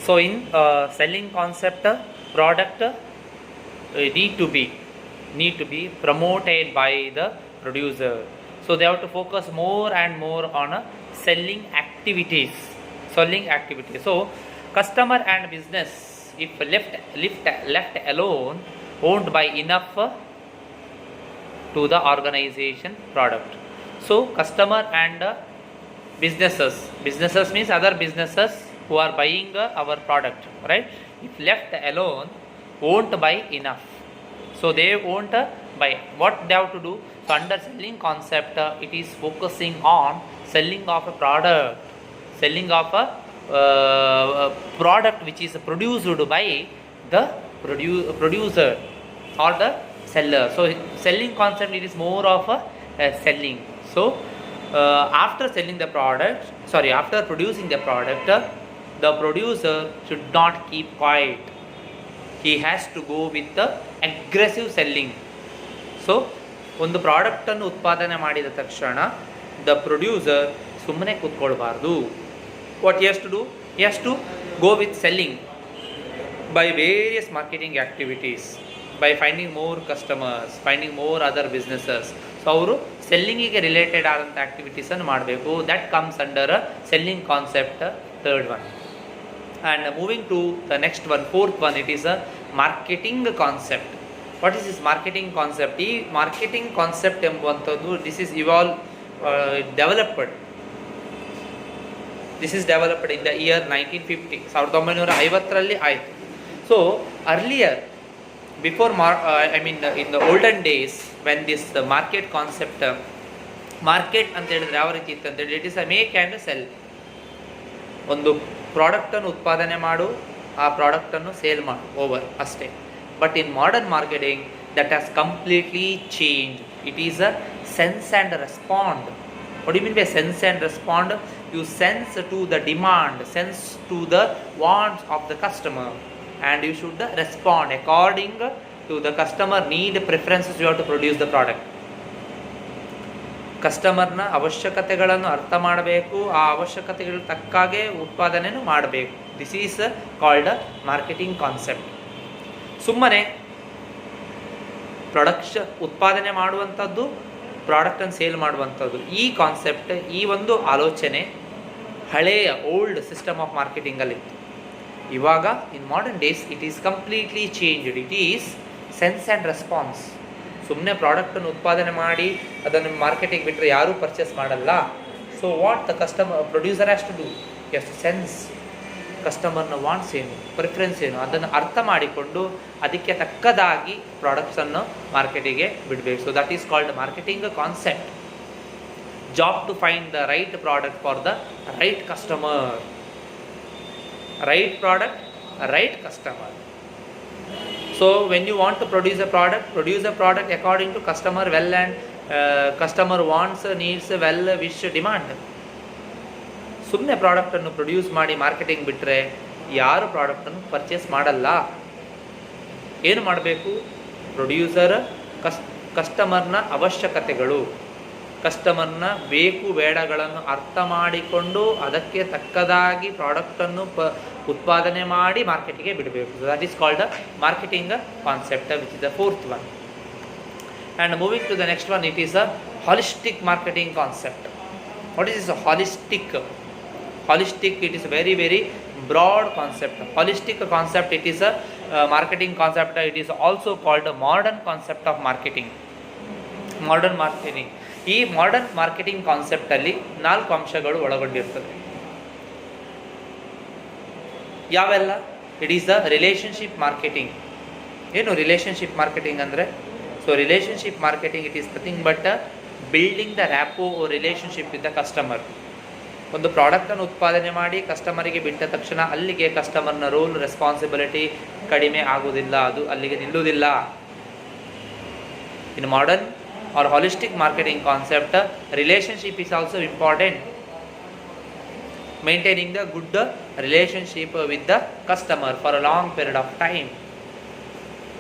So in selling concept, product need to be promoted by the producer. So they have to focus more and more on selling activities. So customer and business, if left alone, won't buy enough to the organization product. So customer and businesses means other businesses who are buying our product, right? If left alone, won't buy enough. So they won't buy. What they have to do? So under selling concept, it is focusing on selling of a product, selling of a product which is produced by the producer or the seller. So selling concept, it is more of a selling. So after selling the product, after producing the product, the producer should not keep quiet. He has to go with the aggressive selling. So ಒಂದು ಪ್ರಾಡಕ್ಟನ್ನು ಉತ್ಪಾದನೆ ಮಾಡಿದ ತಕ್ಷಣ the producer ಸುಮ್ಮನೆ ಕೂತ್ಕೊಳ್ಬಾರ್ದು. What he has to do? He has to go with selling by various marketing activities, by finding more customers, finding more other businesses. So ಅವರು ಸೆಲ್ಲಿಂಗಿಗೆ related ಆದಂಥ ಆ್ಯಕ್ಟಿವಿಟೀಸನ್ನು ಮಾಡಬೇಕು. That comes under selling concept, third one. And moving to the next one, fourth one, it is a marketing concept. What is this marketing concept? ಈ marketing concept ಎಂಬುವಂಥದ್ದು this is developed in the year 1950, 1950 ಆಯಿತು. So earlier, before in the olden days, when this market concept, market ಅಂತ ಹೇಳಿದ್ರೆ ಯಾವ ರೀತಿ ಇತ್ತು ಅಂತೇಳಿ, it is a make and sell. ಒಂದು ಪ್ರಾಡಕ್ಟನ್ನು ಉತ್ಪಾದನೆ ಮಾಡು, ಆ ಪ್ರಾಡಕ್ಟನ್ನು ಸೇಲ್ ಮಾಡು, ಓವರ್, ಅಷ್ಟೇ. But in modern marketing that has completely change. It is a sense and respond. What you mean by sense and respond? You sense to the demand, sense to the wants of the customer, and you should respond according to the customer need, preferences. You have to produce the product. ಕಸ್ಟಮರ್ನ ಅವಶ್ಯಕತೆಗಳನ್ನು ಅರ್ಥ ಮಾಡಬೇಕು, ಆ ಅವಶ್ಯಕತೆಗಳ ತಕ್ಕಾಗೆ ಉತ್ಪಾದನೆಯನ್ನು ಮಾಡಬೇಕು. This is called marketing concept. ಸುಮ್ಮನೆ ಉತ್ಪಾದನೆ ಮಾಡುವಂಥದ್ದು, ಪ್ರಾಡಕ್ಟನ್ನು ಸೇಲ್ ಮಾಡುವಂಥದ್ದು, ಈ ಕಾನ್ಸೆಪ್ಟ್, ಈ ಒಂದು ಆಲೋಚನೆ ಹಳೆಯ ಓಲ್ಡ್ ಸಿಸ್ಟಮ್ ಆಫ್ ಮಾರ್ಕೆಟಿಂಗಲ್ಲಿತ್ತು. ಇವಾಗ in modern days it is completely changed. It is sense and response. ಸುಮ್ಮನೆ ಪ್ರಾಡಕ್ಟನ್ನು ಉತ್ಪಾದನೆ ಮಾಡಿ ಅದನ್ನು ಮಾರ್ಕೆಟಿಗೆ ಬಿಟ್ಟರೆ ಯಾರೂ ಪರ್ಚೇಸ್ ಮಾಡಲ್ಲ. So what the producer has to do? ಎಷ್ಟು ಸೆನ್ಸ್, ಕಸ್ಟಮರ್ನ ವಾಂಟ್ಸ್ ಏನು, ಪ್ರಿಫರೆನ್ಸ್ ಏನು, ಅದನ್ನು ಅರ್ಥ ಮಾಡಿಕೊಂಡು ಅದಕ್ಕೆ ತಕ್ಕದಾಗಿ ಪ್ರಾಡಕ್ಟ್ಸನ್ನು ಮಾರ್ಕೆಟಿಗೆ ಬಿಡಬೇಕು. So that is called marketing concept. Job to find the right product for the right customer. Right product, right customer. So when you want to produce a product according to customer well and customer wants, needs, well, wish, demand. ಸುಮ್ಮನೆ ಪ್ರಾಡಕ್ಟನ್ನು produce ಮಾಡಿ marketing ಬಿಟ್ಟರೆ ಯಾರು ಪ್ರಾಡಕ್ಟನ್ನು purchase ಮಾಡಲ್ಲ. ಏನು ಮಾಡಬೇಕು? Producer ಕಸ್ಟಮರ್ನ ಅವಶ್ಯಕತೆಗಳು, ಕಸ್ಟಮರ್ನ ಬೇಕು ಬೇಡಗಳನ್ನು ಅರ್ಥ ಮಾಡಿಕೊಂಡು ಅದಕ್ಕೆ ತಕ್ಕದಾಗಿ ಪ್ರಾಡಕ್ಟನ್ನು ಉತ್ಪಾದನೆ ಮಾಡಿ ಮಾರ್ಕೆಟಿಗೆ ಬಿಡಬೇಕು. So that is called a marketing concept, which is the fourth one. And moving to the next one, it is a holistic marketing concept. What is this holistic? Holistic, it is very, very broad concept. Holistic concept, it is a marketing concept. It is also called a modern concept of marketing. Modern marketing. ಈ modern marketing ಕಾನ್ಸೆಪ್ಟಲ್ಲಿ 4 ಅಂಶಗಳು ಒಳಗೊಂಡಿರ್ತದೆ. ಯಾವೆಲ್ಲ? It is the relationship marketing. ಏನು relationship marketing ಅಂದರೆ? So relationship marketing, it is nothing but building the rapport relationship with the customer. ಒಂದು ಪ್ರಾಡಕ್ಟನ್ನು ಉತ್ಪಾದನೆ ಮಾಡಿ ಕಸ್ಟಮರಿಗೆ ಬಿಟ್ಟ ತಕ್ಷಣ ಅಲ್ಲಿಗೆ ಕಸ್ಟಮರ್ನ ರೋಲ್, ರೆಸ್ಪಾನ್ಸಿಬಿಲಿಟಿ ಕಡಿಮೆ ಆಗುವುದಿಲ್ಲ, ಅದು ಅಲ್ಲಿಗೆ ನಿಲ್ಲುವುದಿಲ್ಲ. ಇನ್ modern or holistic marketing concept, relationship is also important. Maintaining the good relationship with the customer for a long period of time,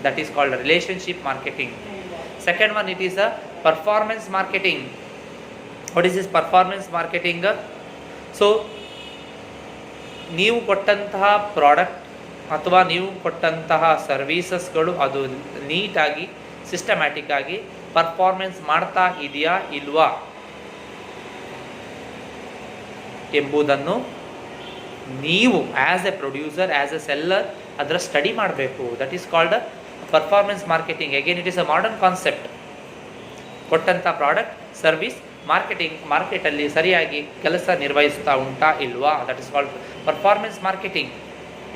that is called relationship marketing. Second one, it is a performance marketing. What is this performance marketing? So ನೀವು ಕೊಟ್ಟಂತಹ product ಅಥವಾ ನೀವು ಕೊಟ್ಟಂತಹ ಸರ್ವೀಸಸ್ಗಳು ಅದು ನೀಟಾಗಿ systematic ಆಗಿ performance ಮಾಡ್ತಾ ಇದೆಯಾ ಇಲ್ವಾ ಎಂಬುದನ್ನು ನೀವು as a producer, as a seller ಅದರ ಸ್ಟಡಿ ಮಾಡಬೇಕು. That is called performance marketing. Again it is a modern concept. ಕೊಟ್ಟಂಥ ಪ್ರಾಡಕ್ಟ್ ಸರ್ವಿಸ್ ಮಾರ್ಕೆಟಲ್ಲಿ ಸರಿಯಾಗಿ ಕೆಲಸ ನಿರ್ವಹಿಸ್ತಾ ಉಂಟಾ ಇಲ್ವಾ, that is called performance marketing.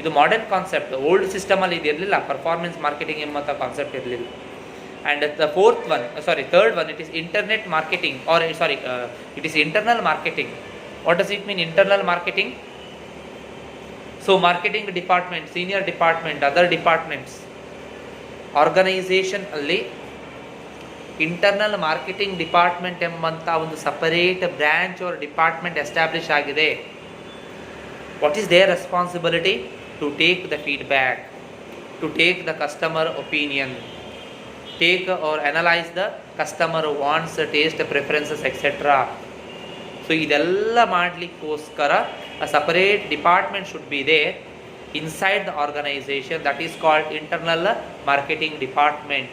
ಇದು ಮಾಡರ್ನ್ ಕಾನ್ಸೆಪ್ಟ್. ಓಲ್ಡ್ ಸಿಸ್ಟಮಲ್ಲಿ ಇದು ಇರಲಿಲ್ಲ, ಪರ್ಫಾರ್ಮೆನ್ಸ್ ಮಾರ್ಕೆಟಿಂಗ್ ಎಂಬಂಥ ಕಾನ್ಸೆಪ್ಟ್ ಇರಲಿಲ್ಲ. And the third one, it is internet marketing it is internal marketing. What does it mean, internal marketing? So marketing department, senior department, other departments, organisation ಅಲ್ಲಿ internal marketing department ಎಂಬಂಥ ಒಂದು separate branch or department establish ಆಗಿದೆ. What is their responsibility? To take the feedback, to take the customer opinion, take or analyze the customer wants, taste, preferences, etc. So ಇದೆಲ್ಲ ಮಾಡಲಿಕ್ಕೋಸ್ಕರ a separate department should be there inside the organization, that is called internal marketing department.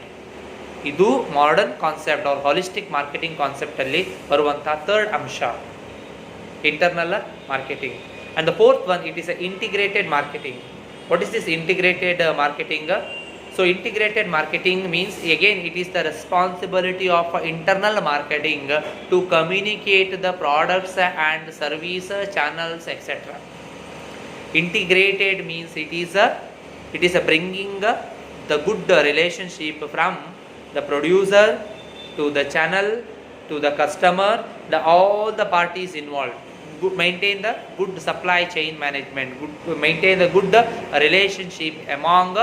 ಇದು modern concept or holistic marketing concept ಅಲ್ಲಿ ಬರುವಂಥ third ಅಂಶ, internal marketing. And the fourth one, it is a integrated marketing. What is this integrated marketing? So integrated marketing means, again, it is the responsibility of internal marketing to communicate the products and service channels, etc. Integrated means it is a bringing the good relationship from the producer to the channel to the customer, all the parties involved. Maintain the good supply chain management, maintain the good relationship among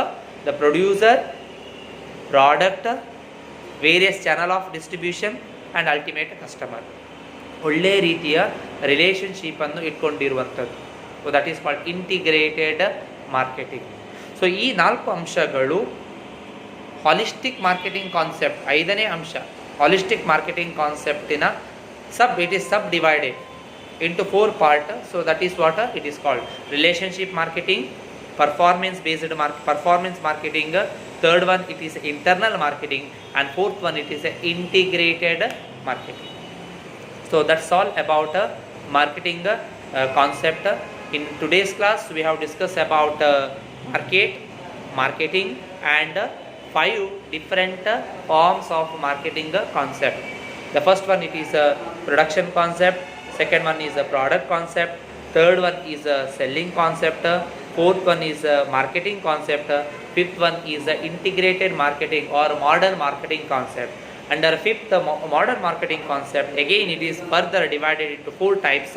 the producer, product, various channel of distribution and ultimate customer. ಒಳ್ಳೆ ರೀತಿಯ ರಿಲೇಷನ್ಶಿಪ್ಪನ್ನು ಇಟ್ಕೊಂಡಿರುವಂಥದ್ದು. So that is called integrated marketing. So ಈ 4 ಅಂಶಗಳು holistic marketing concept. 5ನೇ ಅಂಶ holistic marketing ಕಾನ್ಸೆಪ್ಟಿನ it is sub divided into 4 parts. So that is what it is called: relationship marketing, performance marketing, third one it is internal marketing, and fourth one it is integrated marketing. So that's all about marketing concept. In today's class we have discussed about marketing and 5 different forms of marketing concept. The first one, it is a production concept, second one is a product concept, third one is a selling concept, fourth one is a marketing concept, fifth one is a integrated marketing or modern marketing concept. Under fifth modern marketing concept, again it is further divided into 4 types.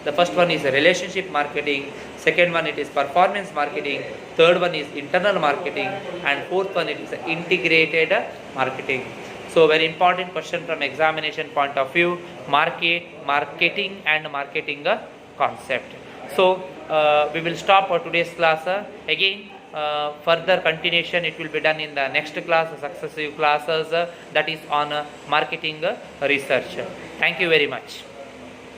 The first one is a relationship marketing, second one it is performance marketing, third one is internal marketing, and fourth one it is integrated marketing. So very important question from examination point of view: marketing and marketing concept. So we will stop for today's class. Again further continuation it will be done in the next class, successive classes, that is on marketing research. Thank you very much.